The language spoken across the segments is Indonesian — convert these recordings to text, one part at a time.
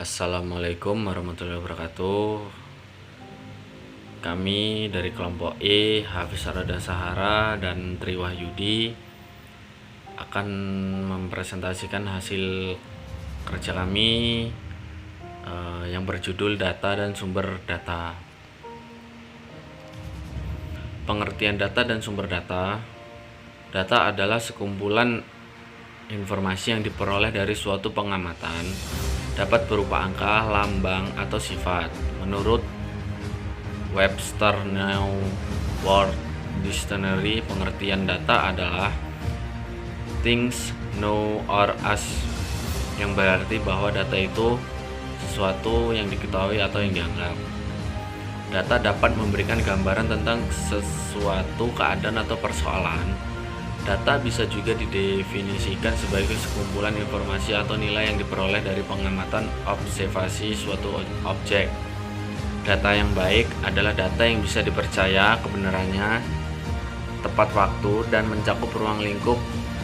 Assalamualaikum warahmatullahi wabarakatuh. Kami dari kelompok E, Hafiz Arada Sahara dan Tri Wahyudi akan mempresentasikan hasil kerja kami yang berjudul Data dan Sumber Data. Pengertian data dan sumber data. Data adalah sekumpulan informasi yang diperoleh dari suatu pengamatan, dapat berupa angka, lambang, atau sifat. Menurut Webster New World Dictionary, pengertian data adalah things know or as, yang berarti bahwa data itu sesuatu yang diketahui atau yang dianggap. Data dapat memberikan gambaran tentang sesuatu keadaan atau persoalan. Data bisa juga didefinisikan sebagai sekumpulan informasi atau nilai yang diperoleh dari pengamatan observasi suatu objek. Data yang baik adalah data yang bisa dipercaya kebenarannya, tepat waktu, dan mencakup ruang lingkup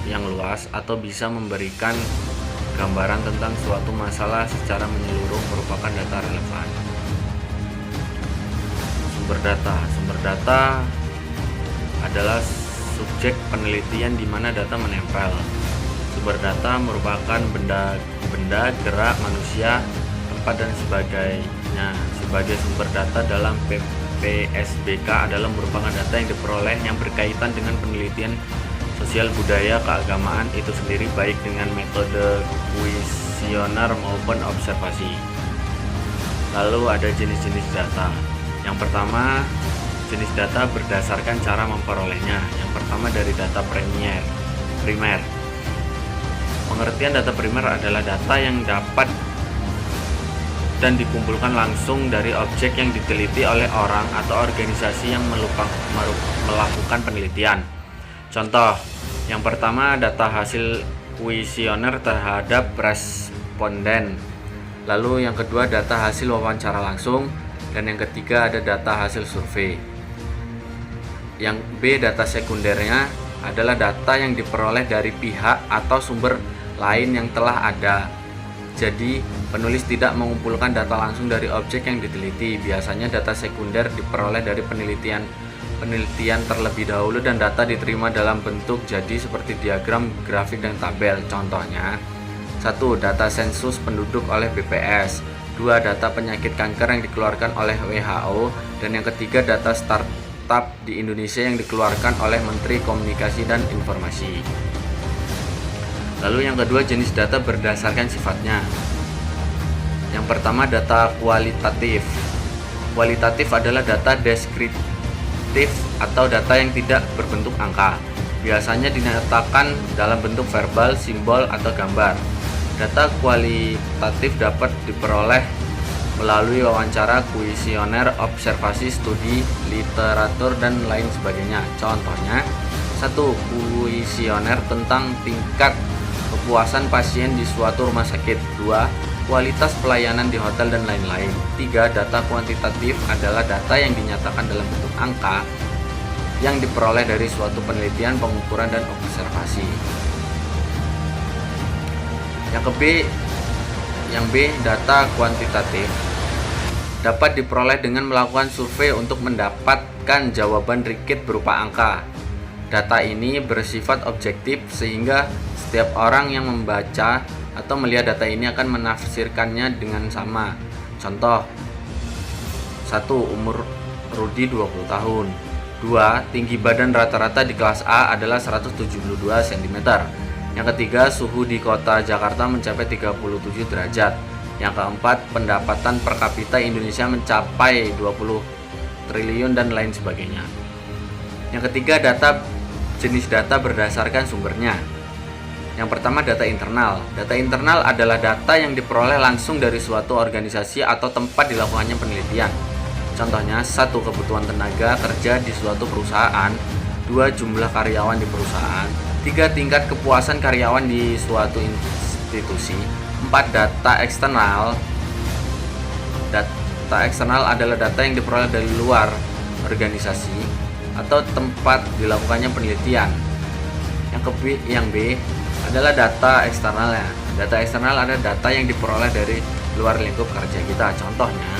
yang luas, atau bisa memberikan gambaran tentang suatu masalah secara menyeluruh, merupakan data relevan. Sumber data adalah subjek penelitian di mana data menempel. Sumber data merupakan benda, gerak, manusia, tempat, dan sebagainya. Sebagai sumber data dalam PSBK adalah merupakan data yang diperoleh yang berkaitan dengan penelitian sosial, budaya, keagamaan itu sendiri, baik dengan metode kuesioner maupun observasi. Lalu ada jenis-jenis data. Yang pertama, jenis data berdasarkan cara memperolehnya. Yang pertama dari data primer. Pengertian data primer adalah data yang dapat dan dikumpulkan langsung dari objek yang diteliti oleh orang atau organisasi yang melakukan penelitian. Contoh, yang pertama data hasil kuesioner terhadap responden. Lalu yang kedua data hasil wawancara langsung, dan yang ketiga ada data hasil survei. Yang B, data sekundernya adalah data yang diperoleh dari pihak atau sumber lain yang telah ada. Jadi, penulis tidak mengumpulkan data langsung dari objek yang diteliti. Biasanya data sekunder diperoleh dari penelitian terlebih dahulu, dan data diterima dalam bentuk jadi seperti diagram, grafik, dan tabel. Contohnya, 1. Data sensus penduduk oleh BPS. 2. Data penyakit kanker yang dikeluarkan oleh WHO. Dan yang ketiga, data startup di Indonesia yang dikeluarkan oleh Menteri Komunikasi dan Informasi. Lalu yang kedua, jenis data berdasarkan sifatnya. Yang pertama, data kualitatif. Kualitatif adalah data deskriptif atau data yang tidak berbentuk angka. Biasanya dinyatakan dalam bentuk verbal, simbol, atau gambar. Data kualitatif dapat diperoleh melalui wawancara, kuesioner, observasi, studi, literatur, dan lain sebagainya. Contohnya, 1. Kuesioner tentang tingkat kepuasan pasien di suatu rumah sakit. 2. Kualitas pelayanan di hotel, dan lain-lain. 3. Data kuantitatif adalah data yang dinyatakan dalam bentuk angka yang diperoleh dari suatu penelitian, pengukuran, dan observasi. Yang B, data kuantitatif dapat diperoleh dengan melakukan survei untuk mendapatkan jawaban dikit berupa angka. Data ini bersifat objektif sehingga setiap orang yang membaca atau melihat data ini akan menafsirkannya dengan sama. Contoh, 1. Umur Rudi 20 tahun. 2. Tinggi badan rata-rata di kelas A adalah 172 cm. Yang ketiga, suhu di kota Jakarta mencapai 37 derajat. Yang keempat, pendapatan per kapita Indonesia mencapai 20 triliun, dan lain sebagainya. Yang ketiga, jenis data berdasarkan sumbernya. Yang pertama, data internal. Data internal adalah data yang diperoleh langsung dari suatu organisasi atau tempat dilakukannya penelitian. Contohnya, 1. Kebutuhan tenaga kerja di suatu perusahaan. 2. Jumlah karyawan di perusahaan. 3. Tingkat kepuasan karyawan di suatu institusi. 4. Data eksternal. Data eksternal adalah data yang diperoleh dari luar organisasi atau tempat dilakukannya penelitian. Yang B adalah data eksternalnya. Data eksternal adalah data yang diperoleh dari luar lingkup kerja kita. Contohnya,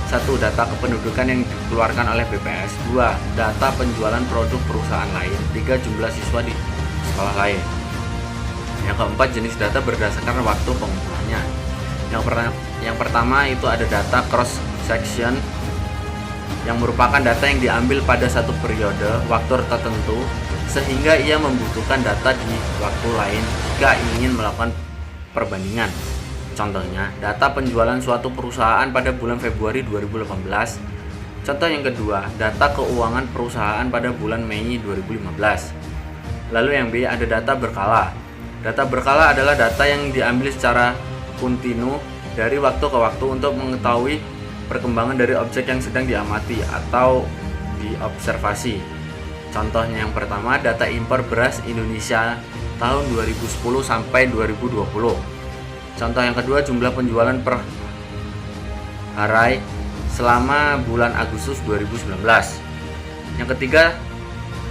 1. Data kependudukan yang dikeluarkan oleh BPS. 2. Data penjualan produk perusahaan lain. 3. Jumlah siswa di sekolah lain. Yang keempat, jenis data berdasarkan waktu pengumpulannya. Yang pertama itu ada data cross section, yang merupakan data yang diambil pada satu periode waktu tertentu sehingga ia membutuhkan data di waktu lain jika ingin melakukan perbandingan. Contohnya, data penjualan suatu perusahaan pada bulan Februari 2018. Contoh yang kedua, data keuangan perusahaan pada bulan Mei 2015. Lalu yang B, ada data berkala. Data berkala adalah data yang diambil secara kontinu dari waktu ke waktu untuk mengetahui perkembangan dari objek yang sedang diamati atau diobservasi. Contohnya yang pertama, data impor beras Indonesia tahun 2010 sampai 2020. Contoh yang kedua, jumlah penjualan per hari selama bulan Agustus 2019. Yang ketiga,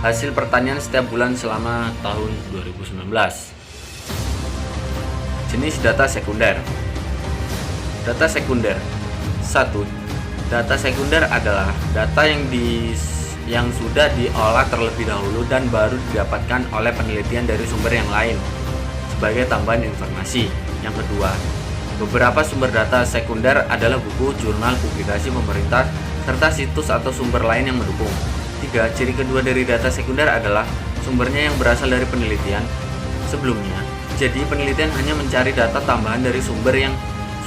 hasil pertanian setiap bulan selama tahun 2019. Jenis data sekunder. Data sekunder. 1. Data sekunder adalah data yang sudah diolah terlebih dahulu dan baru didapatkan oleh penelitian dari sumber yang lain sebagai tambahan informasi. Yang kedua, beberapa sumber data sekunder adalah buku, jurnal, publikasi pemerintah, serta situs atau sumber lain yang mendukung. 3. Ciri kedua dari data sekunder adalah sumbernya yang berasal dari penelitian sebelumnya. Jadi penelitian hanya mencari data tambahan dari sumber yang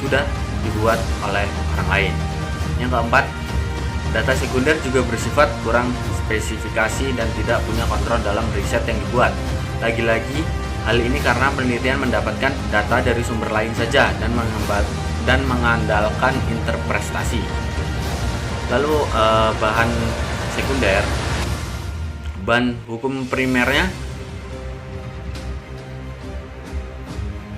sudah dibuat oleh orang lain. Yang keempat, data sekunder juga bersifat kurang spesifikasi dan tidak punya kontrol dalam riset yang dibuat. Lagi-lagi, hal ini karena penelitian mendapatkan data dari sumber lain saja dan mengandalkan interpretasi. Lalu bahan sekunder, bahan hukum primernya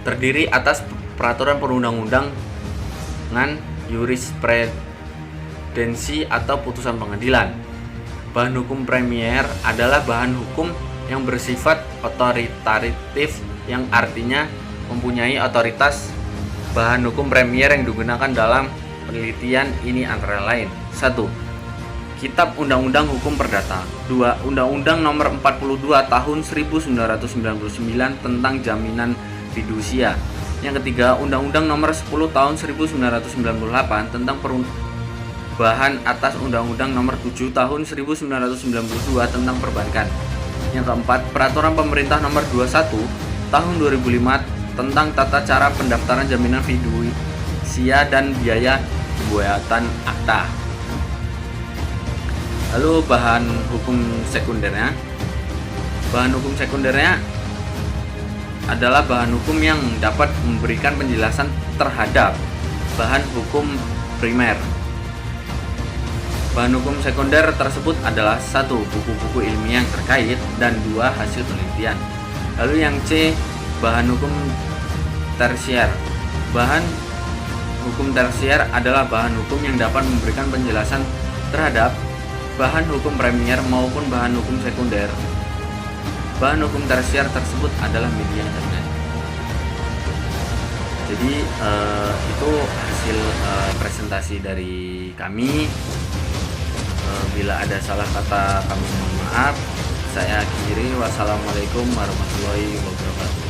terdiri atas peraturan perundang-undangan, jurisprudensi atau putusan pengadilan. Bahan hukum premier adalah bahan hukum yang bersifat otoritatif, yang artinya mempunyai otoritas. Bahan hukum premier yang digunakan dalam penelitian ini antara lain: 1. Kitab Undang-Undang Hukum Perdata. 2. Undang-Undang Nomor 42 Tahun 1999 tentang Jaminan Fidusia. Yang ketiga, Undang-Undang Nomor 10 Tahun 1998 tentang perubahan atas Undang-Undang Nomor 7 Tahun 1992 tentang perbankan. Yang keempat, Peraturan Pemerintah Nomor 21 Tahun 2005 tentang tata cara pendaftaran jaminan fidusia dan biaya pembuatan akta. Lalu bahan hukum sekundernya. Bahan hukum sekundernya adalah bahan hukum yang dapat memberikan penjelasan terhadap bahan hukum primer. Bahan hukum sekunder tersebut adalah 1. Buku-buku ilmiah yang terkait, dan 2. Hasil penelitian. Lalu yang C, bahan hukum tersier. Bahan hukum tersier adalah bahan hukum yang dapat memberikan penjelasan terhadap bahan hukum premier maupun bahan hukum sekunder. Bahan hukum tersier tersebut adalah media internet. Jadi itu hasil presentasi dari kami. Bila ada salah kata kami mohon maaf. Saya akhiri. Wassalamualaikum warahmatullahi wabarakatuh.